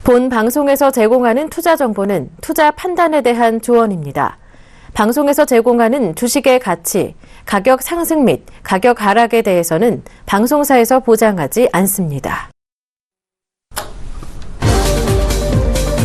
본 방송에서 제공하는 투자 정보는 투자 판단에 대한 조언입니다. 방송에서 제공하는 주식의 가치, 가격 상승 및 가격 하락에 대해서는 방송사에서 보장하지 않습니다.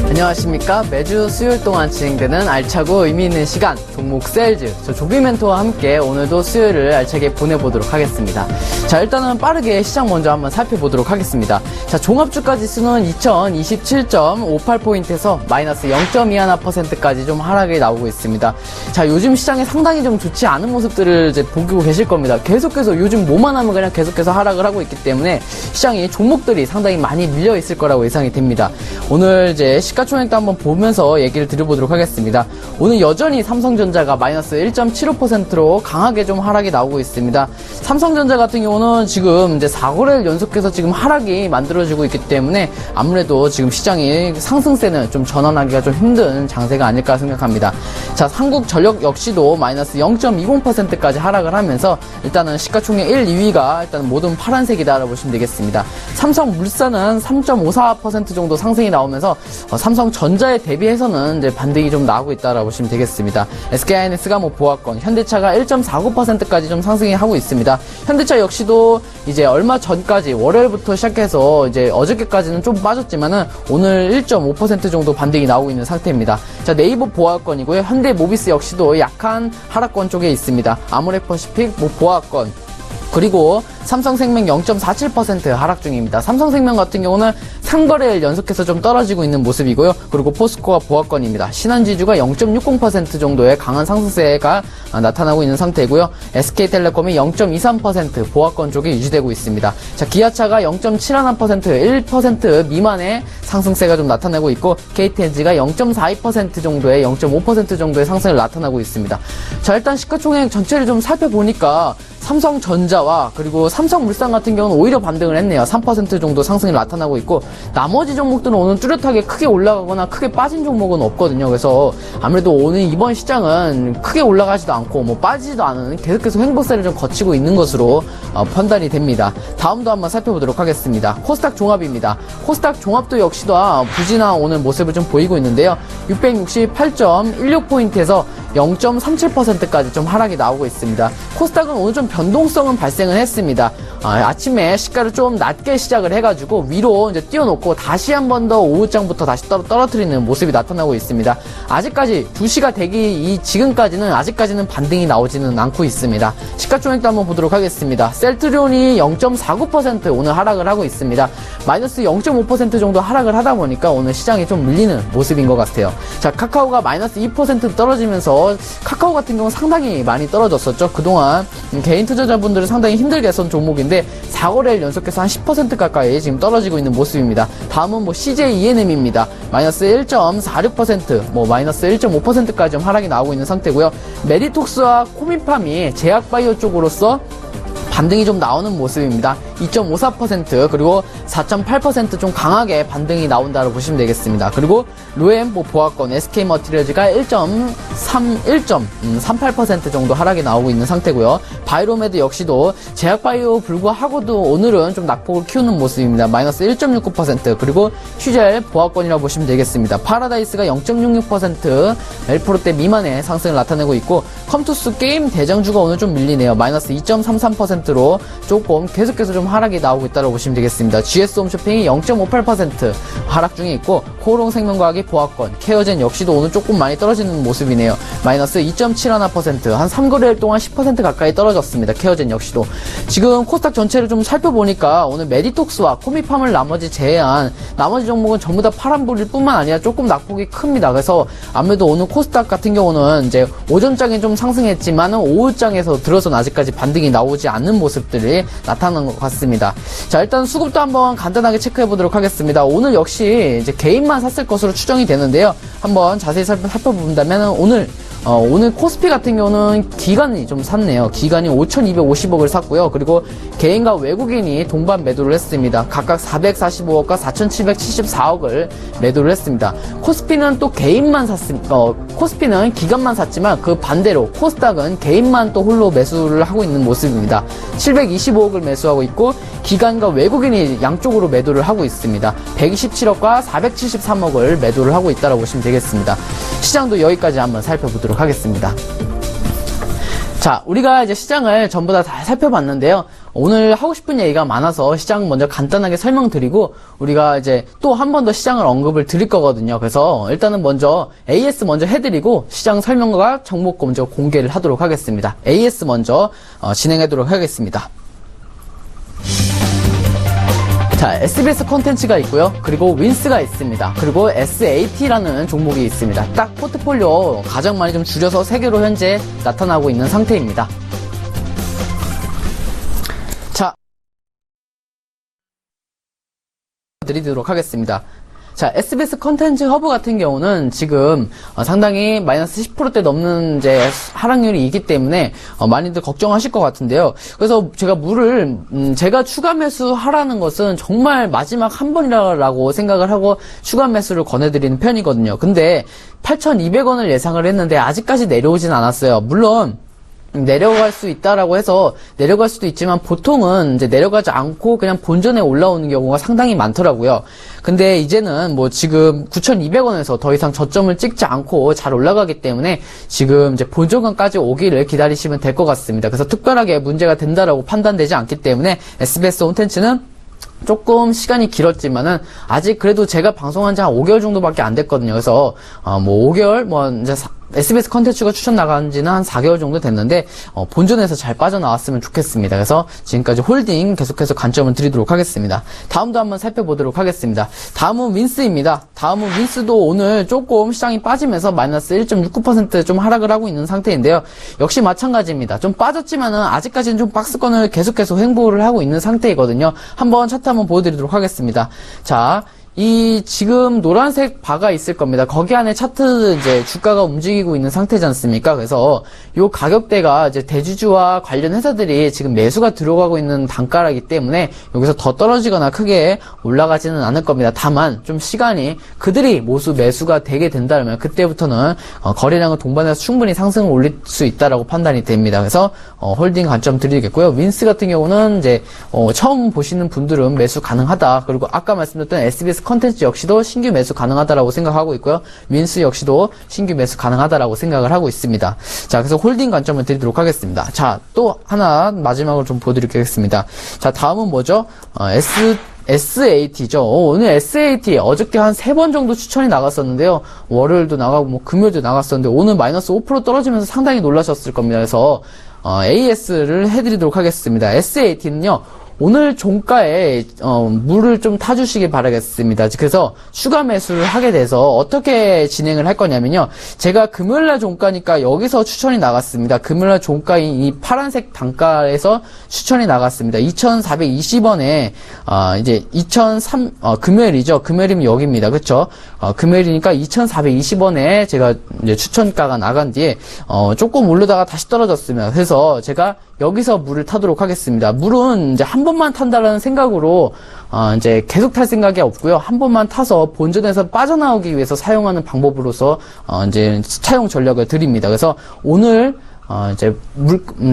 안녕하십니까. 매주 수요일 동안 진행되는 알차고 의미 있는 시간, 종목 세일즈. 저 조비 멘토와 함께 오늘도 수요일을 알차게 보내보도록 하겠습니다. 자, 일단은 빠르게 시장 먼저 한번 살펴보도록 하겠습니다. 자, 종합주가 지수는 2027.58포인트에서 마이너스 0.21%까지 좀 하락이 나오고 있습니다. 자, 요즘 시장에 상당히 좀 좋지 않은 모습들을 이제 보고 계실 겁니다. 계속해서 요즘 뭐만 하면 그냥 계속해서 하락을 하고 있기 때문에 시장이 종목들이 상당히 많이 밀려 있을 거라고 예상이 됩니다. 오늘 이제 시가총액도 한번 보면서 얘기를 드려보도록 하겠습니다. 오늘 여전히 삼성전자가 마이너스 1.75%로 강하게 좀 하락이 나오고 있습니다. 삼성전자 같은 경우는 지금 이제 4거래일 연속해서 지금 하락이 만들어지고 있기 때문에 아무래도 지금 시장이 상승세는 좀 전환하기가 좀 힘든 장세가 아닐까 생각합니다. 자, 한국전력 역시도 마이너스 0.20%까지 하락을 하면서 일단은 시가총액 1, 2위가 일단 모든 파란색이다라고 보시면 되겠습니다. 삼성물산은 3.54% 정도 상승이 나오면서 삼성전자에 대비해서는 이제 반등이 좀 나오고 있다라고 보시면 되겠습니다. SK하이닉스가 보합권, 현대차가 1.49%까지 좀 상승이 하고 있습니다. 현대차 역시도 이제 얼마 전까지 월요일부터 시작해서 이제 어저께까지는 좀 빠졌지만은 오늘 1.5% 정도 반등이 나오고 있는 상태입니다. 자, 네이버 보합권이고요. 현대모비스 역시도 약한 하락권 쪽에 있습니다. 아모레퍼시픽 보합권. 그리고 삼성생명 0.47% 하락 중입니다. 삼성생명 같은 경우는 3거래일 연속해서 좀 떨어지고 있는 모습이고요. 그리고 포스코가 보합권입니다. 신한지주가 0.60% 정도의 강한 상승세가 나타나고 있는 상태고요. SK텔레콤이 0.23% 보합권 쪽에 유지되고 있습니다. 자, 기아차가 0.71%, 1% 미만의 상승세가 좀 나타나고 있고 KTNG가 0.42% 정도의 0.5% 정도의 상승을 나타나고 있습니다. 자, 일단 시가총액 전체를 좀 살펴보니까 삼성전자와 그리고 삼성물산 같은 경우는 오히려 반등을 했네요. 3% 정도 상승이 나타나고 있고 나머지 종목들은 오늘 뚜렷하게 크게 올라가거나 크게 빠진 종목은 없거든요. 그래서 아무래도 오늘 이번 시장은 크게 올라가지도 않고 빠지지도 않은 계속해서 횡보세를 좀 거치고 있는 것으로 판단이 됩니다. 다음도 한번 살펴보도록 하겠습니다. 코스닥 종합입니다. 코스닥 종합도 역시도 부진한 오늘 모습을 좀 보이고 있는데요. 668.16포인트에서 0.37%까지 좀 하락이 나오고 있습니다. 코스닥은 오늘 좀 변동성은 발생을 했습니다. 아침에 시가를 좀 낮게 시작을 해가지고 위로 이제 띄워놓고 다시 한 번 더 오후장부터 다시 떨어뜨리는 모습이 나타나고 있습니다. 아직까지 2시가 되기 지금까지는 아직까지는 반등이 나오지는 않고 있습니다. 시가총액도 한번 보도록 하겠습니다. 셀트리온이 0.49% 오늘 하락을 하고 있습니다. 마이너스 0.5% 정도 하락을 하다 보니까 오늘 시장이 좀 밀리는 모습인 것 같아요. 자, 카카오가 마이너스 2% 떨어지면서 카카오 같은 경우는 상당히 많이 떨어졌었죠. 그동안 개인 투자자분들은 상당히 힘들게 했던 종목인데 4거래일 연속해서 한 10% 가까이 지금 떨어지고 있는 모습입니다. 다음은 CJ ENM입니다. 마이너스 1.46%, 마이너스 1.5%까지 좀 하락이 나오고 있는 상태고요. 메디톡스와 코미팜이 제약바이오 쪽으로서 반등이 좀 나오는 모습입니다. 2.54% 그리고 4.8% 좀 강하게 반등이 나온다고 보시면 되겠습니다. 그리고 로엠 보합권 SK머티리얼즈가 1.38% 정도 하락이 나오고 있는 상태고요. 바이로메드 역시도 제약바이오 불구하고도 오늘은 좀 낙폭을 키우는 모습입니다. 마이너스 1.69% 그리고 휴젤 보합권이라고 보시면 되겠습니다. 파라다이스가 0.66% 1%대 미만의 상승을 나타내고 있고 컴투스 게임 대장주가 오늘 좀 밀리네요. 마이너스 2.33%로 조금 계속해서 좀 하락이 나오고 있다고 보시면 되겠습니다. GS홈쇼핑이 0.58% 하락 중에 있고 코오롱생명과학이 보합권, 케어젠 역시도 오늘 조금 많이 떨어지는 모습이네요. 마이너스 2.71%, 한 3거래일 동안 10% 가까이 떨어졌습니다. 케어젠 역시도. 지금 코스닥 전체를 좀 살펴보니까 오늘 메디톡스와 코미팜을 나머지 제외한 나머지 종목은 전부 다 파란불일 뿐만 아니라 조금 낙폭이 큽니다. 그래서 아무래도 오늘 코스닥 같은 경우는 이제 오전장에 좀 상승했지만은 오후장에서 들어서는 아직까지 반등이 나오지 않는 모습들이 나타나는 것 같습니다. 자, 일단 수급도 한번 간단하게 체크해 보도록 하겠습니다. 오늘 역시 이제 개인만 샀을 것으로 추정이 되는데요. 한번 자세히 살펴본다면 오늘 코스피 같은 경우는 기관이 좀 샀네요. 기관이 5,250억을 샀고요. 그리고 개인과 외국인이 동반 매도를 했습니다. 각각 445억과 4,774억을 매도를 했습니다. 코스피는 또 개인만 코스피는 기관만 샀지만 그 반대로 코스닥은 개인만 또 홀로 매수를 하고 있는 모습입니다. 725억을 매수하고 있고 기관과 외국인이 양쪽으로 매도를 하고 있습니다. 127억과 473억을 매도를 하고 있다고 보시면 되겠습니다. 시장도 여기까지 한번 살펴보도록 하겠습니다. 자, 우리가 이제 시장을 전부 다 살펴봤는데요. 오늘 하고 싶은 얘기가 많아서 시장 먼저 간단하게 설명드리고 우리가 이제 또 한 번 더 시장을 언급을 드릴 거거든요. 그래서 일단은 먼저 AS 먼저 해드리고 시장 설명과 종목 먼저 공개를 하도록 하겠습니다. AS 먼저 진행하도록 하겠습니다. 자, SBS 콘텐츠가 있고요. 그리고 윈스가 있습니다. 그리고 SAT라는 종목이 있습니다. 딱 포트폴리오 가장 많이 좀 줄여서 3개로 현재 나타나고 있는 상태입니다. 자, 드리도록 하겠습니다. 자, SBS 컨텐츠 허브 같은 경우는 지금 상당히 마이너스 10%대 넘는 이제 하락률이 있기 때문에 많이들 걱정하실 것 같은데요. 그래서 제가 제가 추가 매수 하라는 것은 정말 마지막 한 번이라고 생각을 하고 추가 매수를 권해드리는 편이거든요. 근데 8,200원을 예상을 했는데 아직까지 내려오진 않았어요. 물론 내려갈 수 있다라고 해서 내려갈 수도 있지만 보통은 이제 내려가지 않고 그냥 본전에 올라오는 경우가 상당히 많더라고요. 근데 이제는 뭐 지금 9,200원에서 더 이상 저점을 찍지 않고 잘 올라가기 때문에 지금 이제 본전까지 오기를 기다리시면 될 것 같습니다. 그래서 특별하게 문제가 된다라고 판단되지 않기 때문에 SBS 콘텐츠는 조금 시간이 길었지만은 아직 그래도 제가 방송한 지 한 5개월 정도밖에 안 됐거든요. 그래서 뭐 5개월 이제 SBS 컨텐츠가 추천 나간 지는 한 4개월 정도 됐는데 본전에서 잘 빠져나왔으면 좋겠습니다. 그래서 지금까지 홀딩 계속해서 관점을 드리도록 하겠습니다. 다음도 한번 살펴보도록 하겠습니다. 다음은 윈스입니다. 다음은 윈스도 오늘 조금 시장이 빠지면서 마이너스 1.69% 좀 하락을 하고 있는 상태인데요. 역시 마찬가지입니다. 좀 빠졌지만은 아직까지는 좀 박스권을 계속해서 횡보를 하고 있는 상태이거든요. 한번 차트 한번 보여드리도록 하겠습니다. 자, 이 지금 노란색 바가 있을 겁니다. 거기 안에 차트 이제 주가가 움직이고 있는 상태지 않습니까? 그래서 요 가격대가 이제 대주주와 관련 회사들이 지금 매수가 들어가고 있는 단가라기 때문에 여기서 더 떨어지거나 크게 올라가지는 않을 겁니다. 다만 좀 시간이 그들이 매수가 되게 된다면 그때부터는 거래량을 동반해서 충분히 상승을 올릴 수 있다라고 판단이 됩니다. 그래서 홀딩 관점 드리겠고요. 윈스 같은 경우는 이제 처음 보시는 분들은 매수 가능하다. 그리고 아까 말씀드렸던 SBS 컨텐츠 역시도 신규 매수 가능하다라고 생각하고 있고요. 윈스 역시도 신규 매수 가능하다라고 생각을 하고 있습니다. 자, 그래서 홀딩 관점을 드리도록 하겠습니다. 자, 또 하나 마지막으로 좀 보여드리겠습니다. 자, 다음은 뭐죠? SAT죠. 오늘 SAT 어저께 한 3번 정도 추천이 나갔었는데요. 월요일도 나가고 뭐 금요일도 나갔었는데 오늘 마이너스 5% 떨어지면서 상당히 놀라셨을 겁니다. 그래서 AS를 해드리도록 하겠습니다. SAT는요. 오늘 종가에 물을 좀 타주시길 바라겠습니다. 그래서 추가 매수를 하게 돼서 어떻게 진행을 할 거냐면요. 제가 금요일날 종가니까 여기서 추천이 나갔습니다. 금요일날 종가인 이 파란색 단가에서 추천이 나갔습니다. 2,420원에 이제 금요일이죠. 금요일이면 여기입니다. 그렇죠? 금요일이니까 2,420원에 제가 이제 추천가가 나간 뒤에 조금 오르다가 다시 떨어졌습니다. 그래서 제가 여기서 물을 타도록 하겠습니다. 물은 이제 한 번만 탄다라는 생각으로 이제 계속 탈 생각이 없고요. 한 번만 타서 본전에서 빠져나오기 위해서 사용하는 방법으로서 이제 차용 전략을 드립니다. 그래서 오늘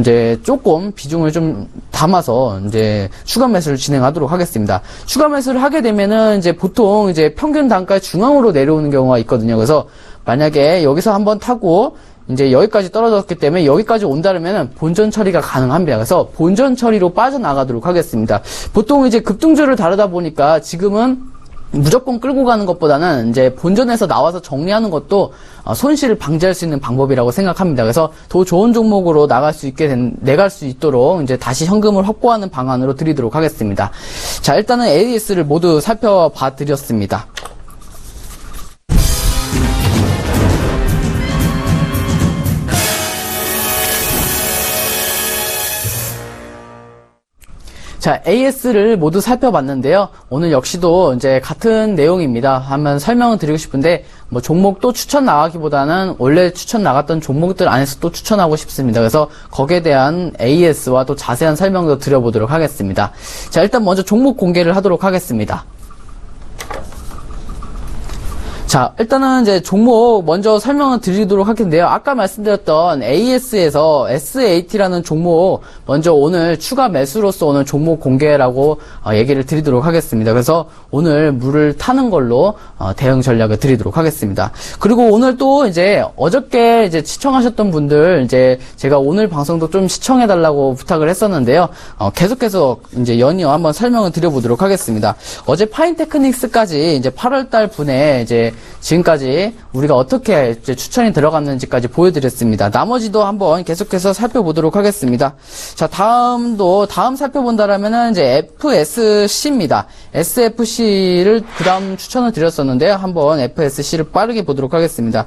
이제 조금 비중을 좀 담아서 이제 추가 매수를 진행하도록 하겠습니다. 추가 매수를 하게 되면은 이제 보통 이제 평균 단가의 중앙으로 내려오는 경우가 있거든요. 그래서 만약에 여기서 한번 타고 이제 여기까지 떨어졌기 때문에 여기까지 온다면은 본전 처리가 가능합니다. 그래서 본전 처리로 빠져나가도록 하겠습니다. 보통 이제 급등주를 다루다 보니까 지금은 무조건 끌고 가는 것보다는 이제 본전에서 나와서 정리하는 것도 손실을 방지할 수 있는 방법이라고 생각합니다. 그래서 더 좋은 종목으로 내갈 수 있도록 이제 다시 현금을 확보하는 방안으로 드리도록 하겠습니다. 자, 일단은 AS를 모두 살펴봐 드렸습니다. 자, AS를 모두 살펴봤는데요. 오늘 역시도 이제 같은 내용입니다. 한번 설명을 드리고 싶은데, 뭐 종목 또 추천 나가기보다는 원래 추천 나갔던 종목들 안에서 또 추천하고 싶습니다. 그래서 거기에 대한 AS와 또 자세한 설명도 드려보도록 하겠습니다. 자, 일단 먼저 종목 공개를 하도록 하겠습니다. 자, 일단은 이제 종목 먼저 설명을 드리도록 할 텐데요. 아까 말씀드렸던 AS에서 SAT라는 종목 먼저 오늘 추가 매수로서 오늘 종목 공개라고 얘기를 드리도록 하겠습니다. 그래서 오늘 물을 타는 걸로 대응 전략을 드리도록 하겠습니다. 그리고 오늘 또 이제 어저께 이제 시청하셨던 분들 이제 제가 오늘 방송도 좀 시청해달라고 부탁을 했었는데요. 계속해서 이제 연이어 한번 설명을 드려보도록 하겠습니다. 어제 파인테크닉스까지 이제 8월달 분에 이제 지금까지 우리가 어떻게 이제 추천이 들어갔는지까지 보여드렸습니다. 나머지도 한번 계속해서 살펴보도록 하겠습니다. 자, 다음 살펴본다라면은 이제 FSC입니다. SFC를 그 다음 추천을 드렸었는데요. 한번 FSC를 빠르게 보도록 하겠습니다.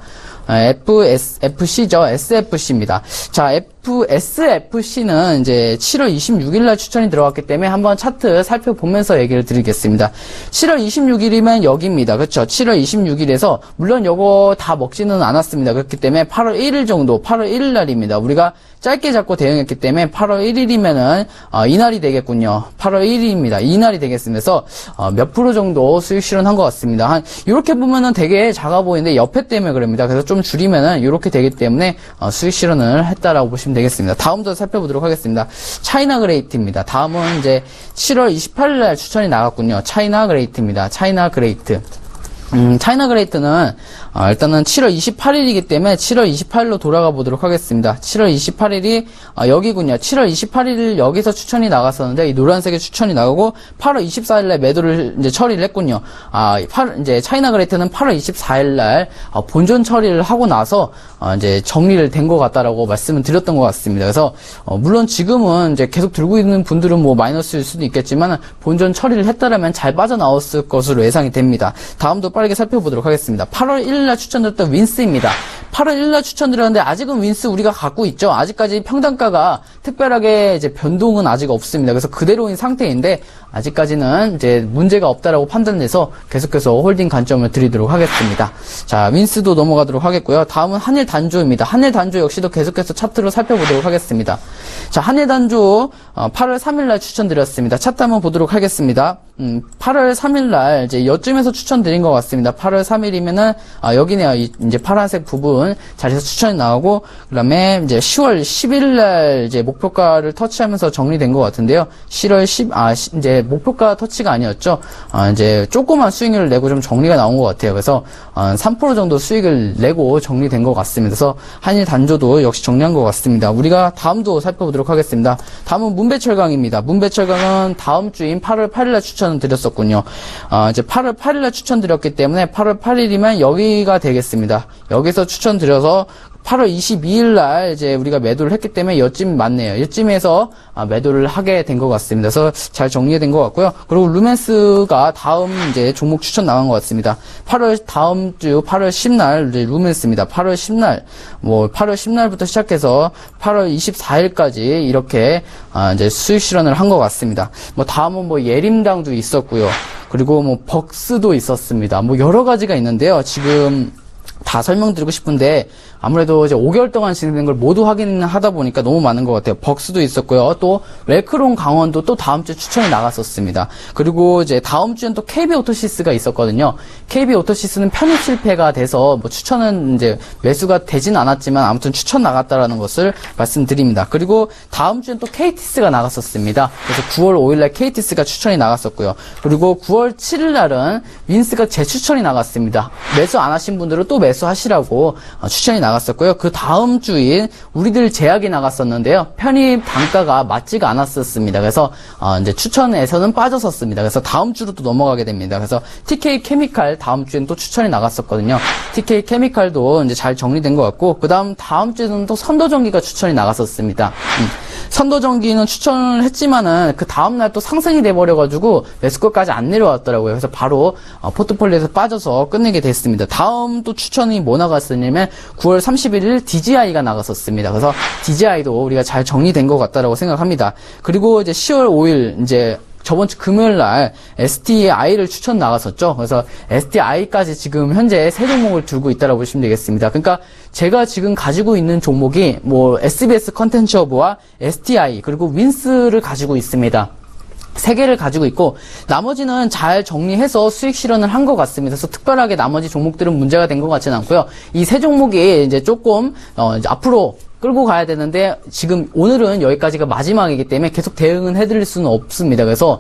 FSFC죠. SFC입니다. 자, SFC는 이제 7월 26일 날 추천이 들어갔기 때문에 한번 차트 살펴보면서 얘기를 드리겠습니다. 7월 26일이면 여기입니다. 그렇죠? 7월 26일에서 물론 요거 다 먹지는 않았습니다. 그렇기 때문에 8월 1일 정도, 8월 1일 날입니다. 우리가 짧게 잡고 대응했기 때문에 8월 1일이면은 이날이 되겠군요. 8월 1일입니다. 이날이 되겠습니다. 그래서 몇 프로 정도 수익 실현한 것 같습니다. 한 이렇게 보면은 되게 작아 보이는데 옆에 때문에 그럽니다. 그래서 좀 줄이면은 이렇게 되기 때문에 수익 실현을 했다라고 보시면 되겠습니다. 다음도 살펴보도록 하겠습니다. 차이나 그레이트입니다. 다음은 이제 7월 28일 날 추천이 나갔군요. 차이나 그레이트입니다. 차이나 그레이트. 차이나 그레이트는 일단은 7월 28일이기 때문에 7월 28일로 돌아가 보도록 하겠습니다. 7월 28일이 여기군요. 7월 28일 여기서 추천이 나갔었는데 이 노란색의 추천이 나가고 8월 24일날 매도를 이제 처리를 했군요. 이제 차이나 그레이트는 8월 24일날 본전 처리를 하고 나서 이제 정리를 된 것 같다라고 말씀을 드렸던 것 같습니다. 그래서 물론 지금은 이제 계속 들고 있는 분들은 뭐 마이너스일 수도 있겠지만 본전 처리를 했다라면 잘 빠져나왔을 것으로 예상이 됩니다. 다음도 빠르게 살펴보도록 하겠습니다. 8월 1일날 추천드렸던 윈스입니다. 8월 1일날 추천드렸는데 아직은 윈스 우리가 갖고 있죠. 아직까지 평단가가 특별하게 이제 변동은 아직 없습니다. 그래서 그대로인 상태인데 아직까지는 이제 문제가 없다라고 판단돼서 계속해서 홀딩 관점을 드리도록 하겠습니다. 자, 윈스도 넘어가도록 하겠고요. 다음은 한일 단조입니다. 한일 단조 역시도 계속해서 차트로 살펴보도록 하겠습니다. 자, 한일 단조 8월 3일날 추천드렸습니다. 차트 한번 보도록 하겠습니다. 8월 3일날 이제 여쯤에서 추천드린 것 같습니다. 8월 3일이면은 여기네요. 이제 파란색 부분 자리에서 추천이 나오고 그다음에 이제 10월 10일날 이제 목표가를 터치하면서 정리된 것 같은데요. 10월 10 이제 목표가 터치가 아니었죠. 이제 조그만 수익률을 내고 좀 정리가 나온 것 같아요. 그래서 3% 정도 수익을 내고 정리된 것 같습니다. 그래서 한일 단조도 역시 정리한 것 같습니다. 우리가 다음도 살펴보도록 하겠습니다. 다음은 문배철강입니다. 문배철강은 다음 주인 8월 8일날 추천을 드렸었군요. 이제 8월 8일날 추천드렸기 때문에 8월 8일이면 여기가 되겠습니다. 여기서 추천드려서 8월 22일 날 이제 우리가 매도를 했기 때문에 여쯤 맞네요. 여쯤에서 매도를 하게 된 것 같습니다. 그래서 잘 정리된 것 같고요. 그리고 루멘스가 다음 이제 종목 추천 나간 것 같습니다. 다음 주 8월 10날 이제 루멘스입니다. 8월 10날 8월 10날부터 시작해서 8월 24일까지 이렇게 이제 수익 실현을 한 것 같습니다. 다음은 예림당도 있었고요. 그리고 벅스도 있었습니다. 여러 가지가 있는데요. 지금 다 설명드리고 싶은데 아무래도 이제 5개월 동안 진행된 걸 모두 확인하다 보니까 너무 많은 것 같아요. 벅스도 있었고요. 또 웰크론 강원도 또 다음 주에 추천이 나갔었습니다. 그리고 이제 다음 주엔 또 KB 오토시스가 있었거든요. KB 오토시스는 편입 실패가 돼서 추천은 이제 매수가 되진 않았지만 아무튼 추천 나갔다라는 것을 말씀드립니다. 그리고 다음 주엔 또 KTS가 나갔었습니다. 그래서 9월 5일날 KTS가 추천이 나갔었고요. 그리고 9월 7일날은 윈스가 재추천이 나갔습니다. 매수 안 하신 분들은 또 매수하시라고 추천이 나갔었고요. 그 다음 주인 우리들 제약이 나갔었는데요. 편입 단가가 맞지가 않았었습니다. 그래서 이제 추천에서는 빠졌었습니다. 그래서 다음 주로 또 넘어가게 됩니다. 그래서 TK 케미칼 다음 주엔 또 추천이 나갔었거든요. TK 케미칼도 이제 잘 정리된 것 같고 다음 주에는 또 선도전기가 추천이 나갔었습니다. 선도전기는 추천을 했지만은 그 다음날 또 상승이 돼버려가지고 매수가까지 안 내려왔더라고요. 그래서 바로 포트폴리오에서 빠져서 끝내게 됐습니다. 다음 또 추천이 뭐 나갔었냐면 9월 31일 DJI가 나갔었습니다. 그래서 DJI도 우리가 잘 정리된 것 같다라고 생각합니다. 그리고 이제 10월 5일 이제 저번 주 금요일 날 STI를 추천 나갔었죠. 그래서 STI까지 지금 현재 세 종목을 들고 있다라고 보시면 되겠습니다. 그러니까 제가 지금 가지고 있는 종목이 SBS 컨텐츠허브와 STI 그리고 윈스를 가지고 있습니다. 3개를 가지고 있고 나머지는 잘 정리해서 수익 실현을 한 것 같습니다. 그래서 특별하게 나머지 종목들은 문제가 된 것 같지는 않고요. 이 3종목이 이제 조금 이제 앞으로 끌고 가야 되는데 지금 오늘은 여기까지가 마지막이기 때문에 계속 대응은 해드릴 수는 없습니다. 그래서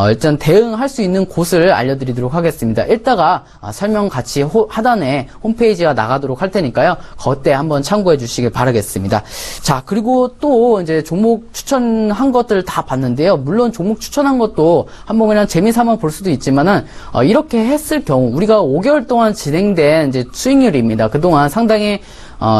일단 대응할 수 있는 곳을 알려드리도록 하겠습니다. 이따가 설명 같이 하단에 홈페이지가 나가도록 할 테니까요. 그때 한번 참고해 주시길 바라겠습니다. 자, 그리고 또 이제 종목 추천한 것들 다 봤는데요. 물론 종목 추천한 것도 한번 그냥 재미삼아 볼 수도 있지만은 이렇게 했을 경우 우리가 5개월 동안 진행된 이제 수익률입니다. 그동안 상당히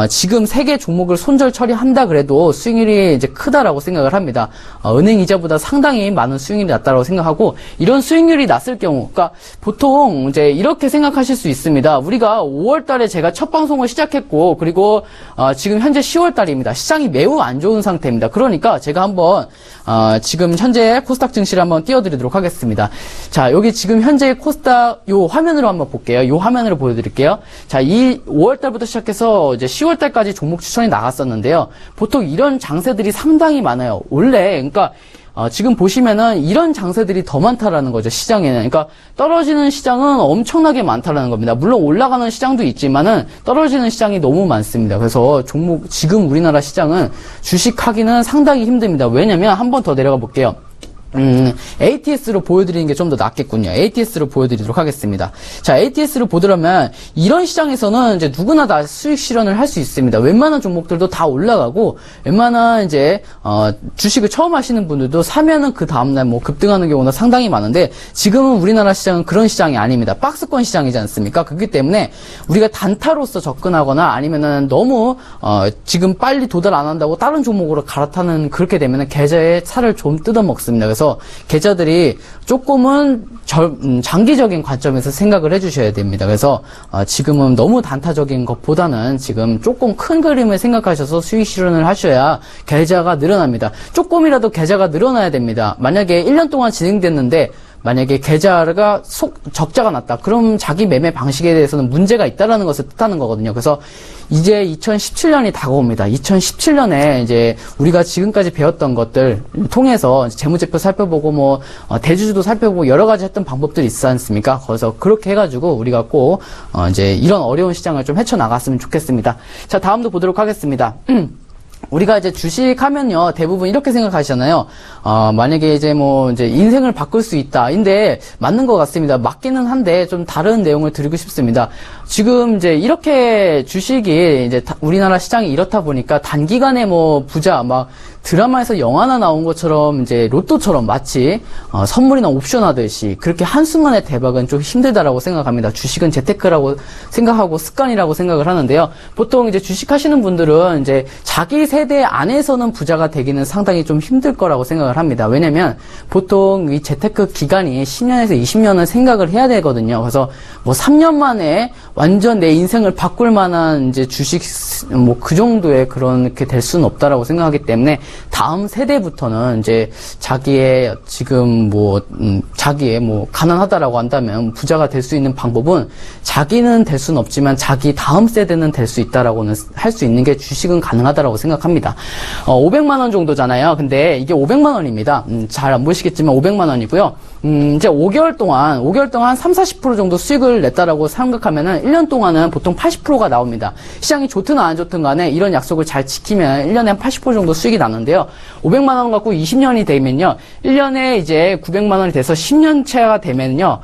지금 3개 종목을 손절 처리한다 그래도 수익률이 이제 크다라고 생각을 합니다. 은행 이자보다 상당히 많은 수익률이 났다라고 생각하고 이런 수익률이 났을 경우, 그러니까 보통 이제 이렇게 생각하실 수 있습니다. 우리가 5월 달에 제가 첫 방송을 시작했고 그리고 지금 현재 10월 달입니다. 시장이 매우 안 좋은 상태입니다. 그러니까 제가 한번 지금 현재 코스닥 증시를 한번 띄워드리도록 하겠습니다. 자, 여기 지금 현재 코스닥 요 화면으로 한번 볼게요. 요 화면으로 보여드릴게요. 자, 이 5월 달부터 시작해서 이제 10월 달까지 종목 추천이 나갔었는데요. 보통 이런 장세들이 상당히 많아요. 원래 그러니까 지금 보시면은 이런 장세들이 더 많다라는 거죠, 시장에는. 그러니까 떨어지는 시장은 엄청나게 많다라는 겁니다. 물론 올라가는 시장도 있지만은 떨어지는 시장이 너무 많습니다. 그래서 지금 우리나라 시장은 주식하기는 상당히 힘듭니다. 왜냐면 한 번 더 내려가 볼게요. ATS로 보여드리는 게 좀 더 낫겠군요. ATS로 보여드리도록 하겠습니다. 자, ATS를 보더라면 이런 시장에서는 이제 누구나 다 수익 실현을 할 수 있습니다. 웬만한 종목들도 다 올라가고 웬만한 이제 주식을 처음 하시는 분들도 사면은 그 다음날 뭐 급등하는 경우가 상당히 많은데 지금은 우리나라 시장은 그런 시장이 아닙니다. 박스권 시장이지 않습니까? 그렇기 때문에 우리가 단타로서 접근하거나 아니면은 너무 지금 빨리 도달 안 한다고 다른 종목으로 갈아타는 그렇게 되면은 계좌의 살을 좀 뜯어먹습니다. 그래서 계좌들이 조금은 장기적인 관점에서 생각을 해주셔야 됩니다. 그래서 지금은 너무 단타적인 것보다는 지금 조금 큰 그림을 생각하셔서 수익 실현을 하셔야 계좌가 늘어납니다. 조금이라도 계좌가 늘어나야 됩니다. 만약에 1년 동안 진행됐는데 만약에 계좌가 적자가 났다. 그럼 자기 매매 방식에 대해서는 문제가 있다라는 것을 뜻하는 거거든요. 그래서 이제 2017년이 다가옵니다. 2017년에 이제 우리가 지금까지 배웠던 것들 통해서 재무제표 살펴보고 뭐 대주주도 살펴보고 여러 가지 했던 방법들이 있지 않습니까? 그래서 그렇게 해가지고 우리가 꼭 이제 이런 어려운 시장을 좀 헤쳐나갔으면 좋겠습니다. 자, 다음도 보도록 하겠습니다. 우리가 이제 주식하면요, 대부분 이렇게 생각하시잖아요. 만약에 이제 뭐, 이제 인생을 바꿀 수 있다. 인데, 맞는 것 같습니다. 맞기는 한데, 좀 다른 내용을 드리고 싶습니다. 지금 이제 이렇게 주식이 이제 우리나라 시장이 이렇다 보니까 단기간에 뭐, 부자, 막, 드라마에서 영화나 나온 것처럼 이제 로또처럼 마치 선물이나 옵션 하듯이 그렇게 한순간의 대박은 좀 힘들다라고 생각합니다. 주식은 재테크라고 생각하고 습관이라고 생각을 하는데요. 보통 이제 주식 하시는 분들은 이제 자기 세대 안에서는 부자가 되기는 상당히 좀 힘들 거라고 생각을 합니다. 왜냐면 보통 이 재테크 기간이 10년에서 20년을 생각을 해야 되거든요. 그래서 뭐 3년 만에 완전 내 인생을 바꿀 만한 이제 주식 뭐 그 정도의 그렇게 될 수는 없다라고 생각하기 때문에 다음 세대부터는 이제 자기의 지금 자기의 가난하다라고 한다면 부자가 될 수 있는 방법은 자기는 될 수는 없지만 자기 다음 세대는 될 수 있다라고는 할 수 있는 게 주식은 가능하다라고 생각합니다. 500만 원 정도잖아요. 근데 이게 500만 원입니다. 잘 안 보이시겠지만 500만 원이고요. 이제 5개월 동안 한 30-40% 정도 수익을 냈다라고 생각하면은 1년 동안은 보통 80%가 나옵니다. 시장이 좋든 안 좋든 간에 이런 약속을 잘 지키면 1년에 한 80% 정도 수익이 나는데요. 500만 원 갖고 20년이 되면요. 1년에 이제 900만 원이 돼서 10년 차가 되면요.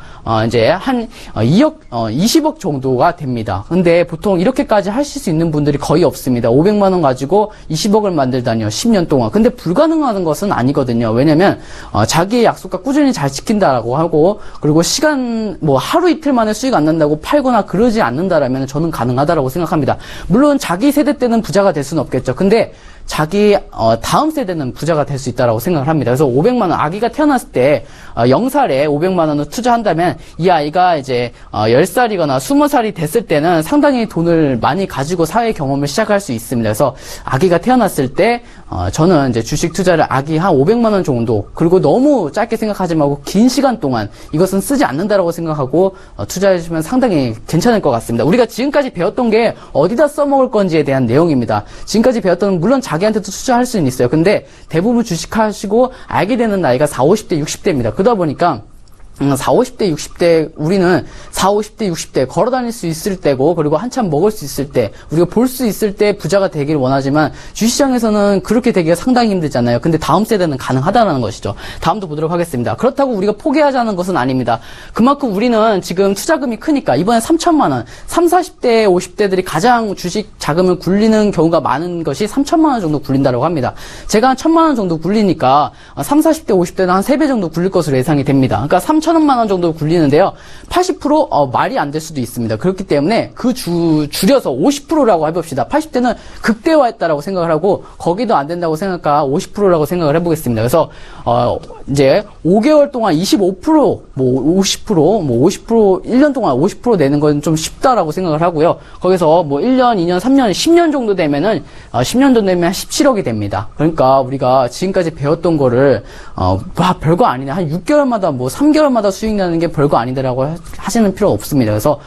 이제 한 20억 정도가 됩니다. 근데 보통 이렇게까지 하실 수 있는 분들이 거의 없습니다. 500만 원 가지고 20억을 만들다니요. 10년 동안. 근데 불가능한 것은 아니거든요. 왜냐면 자기의 약속과 꾸준히 잘 지킨다라고 하고 그리고 시간 하루 이틀 만에 수익 안 난다고 팔거나 그러지 않는다라면 저는 가능하다라고 생각합니다. 물론 자기 세대 때는 부자가 될 수는 없겠죠. 근데 자기 다음 세대는 부자가 될 수 있다라고 생각을 합니다. 그래서 500만 원 아기가 태어났을 때 0살에 500만 원을 투자한다면 이 아이가 이제 10살이거나 20살이 됐을 때는 상당히 돈을 많이 가지고 사회 경험을 시작할 수 있습니다. 그래서 아기가 태어났을 때 저는 이제 주식 투자를 아기 한 500만 원 정도 그리고 너무 짧게 생각하지 말고 긴 시간 동안 이것은 쓰지 않는다라고 생각하고 투자해 주시면 상당히 괜찮을 것 같습니다. 우리가 지금까지 배웠던 게 어디다 써먹을 건지에 대한 내용입니다. 지금까지 배웠던 물론 자기한테도 투자할 수는 있어요. 근데 대부분 주식하시고 알게 되는 나이가 40, 50대, 60대입니다. 그러다 보니까 40, 50대, 60대, 우리는 40, 50대, 60대 걸어 다닐 수 있을 때고, 그리고 한참 먹을 수 있을 때, 우리가 볼 수 있을 때 부자가 되기를 원하지만, 주식시장에서는 그렇게 되기가 상당히 힘들잖아요. 근데 다음 세대는 가능하다는 것이죠. 다음도 보도록 하겠습니다. 그렇다고 우리가 포기하자는 것은 아닙니다. 그만큼 우리는 지금 투자금이 크니까, 이번에 3천만 원, 30, 40대, 50대들이 가장 주식 자금을 굴리는 경우가 많은 것이 3천만 원 정도 굴린다고 합니다. 제가 한 1,000만 원 정도 굴리니까, 30, 40대, 50대는 한 3배 정도 굴릴 것으로 예상이 됩니다. 그러니까 3천원만 원 정도 굴리는데요. 80% 말이 안 될 수도 있습니다. 그렇기 때문에 줄여서 50%라고 해봅시다. 80대는 극대화했다라고 생각을 하고 거기도 안 된다고 생각하니까 50%라고 생각을 해보겠습니다. 그래서 이제 5개월 동안 25%, 뭐 50%, 뭐 50%, 1년 동안 50% 내는 건 좀 쉽다라고 생각을 하고요. 거기서 뭐 1년, 2년, 3년, 10년 정도 되면은 10년 정도 되면 17억이 됩니다. 그러니까 우리가 지금까지 배웠던 거를 별거 아니네. 한 6개월마다 뭐 3개월마다 수익 나는 게 별거 아니다라고 하시는 필요가 없습니다. 그래서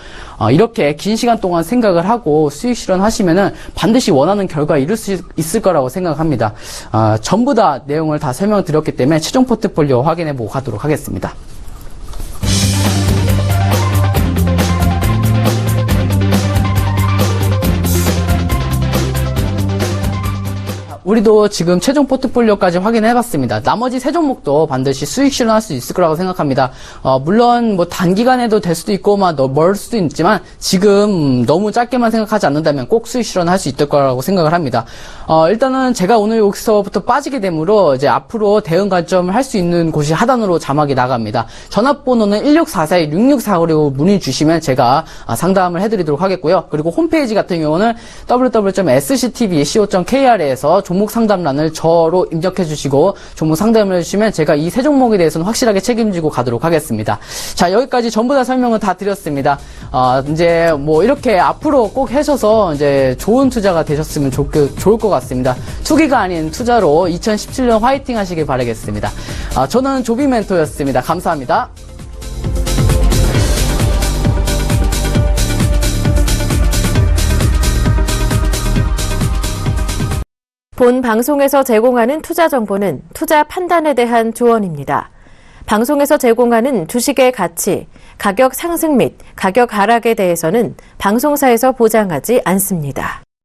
이렇게 긴 시간 동안 생각을 하고 수익 실현하시면은 반드시 원하는 결과 이룰 수 있을 거라고 생각합니다. 전부 다 내용을 다 설명드렸기 때문에 최종 포트폴리오 확인해 보고 가도록 하겠습니다. 우리도 지금 최종 포트폴리오까지 확인해봤습니다. 나머지 세 종목도 반드시 수익 실현할 수 있을 거라고 생각합니다. 물론 뭐 단기간에도 될 수도 있고 멀 수도 있지만 지금 너무 짧게만 생각하지 않는다면 꼭 수익 실현할 수 있을 거라고 생각을 합니다. 일단은 제가 오늘 여기서부터 빠지게 되므로 이제 앞으로 대응 관점을 할 수 있는 곳이 하단으로 자막이 나갑니다. 전화번호는 1644-6645로 문의 주시면 제가 상담을 해드리도록 하겠고요. 그리고 홈페이지 같은 경우는 www.sctv.co.kr에서 종목 상담란을 저로 입력해 주시고 종목 상담을 해주시면 제가 이 세 종목에 대해서는 확실하게 책임지고 가도록 하겠습니다. 자, 여기까지 전부 다 설명을 다 드렸습니다. 이제 뭐 이렇게 앞으로 꼭 하셔서 이제 좋은 투자가 되셨으면 좋을 것 같습니다. 투기가 아닌 투자로 2017년 화이팅 하시길 바라겠습니다. 저는 조비 멘토였습니다. 감사합니다. 본 방송에서 제공하는 투자 정보는 투자 판단에 대한 조언입니다. 방송에서 제공하는 주식의 가치, 가격 상승 및 가격 하락에 대해서는 방송사에서 보장하지 않습니다.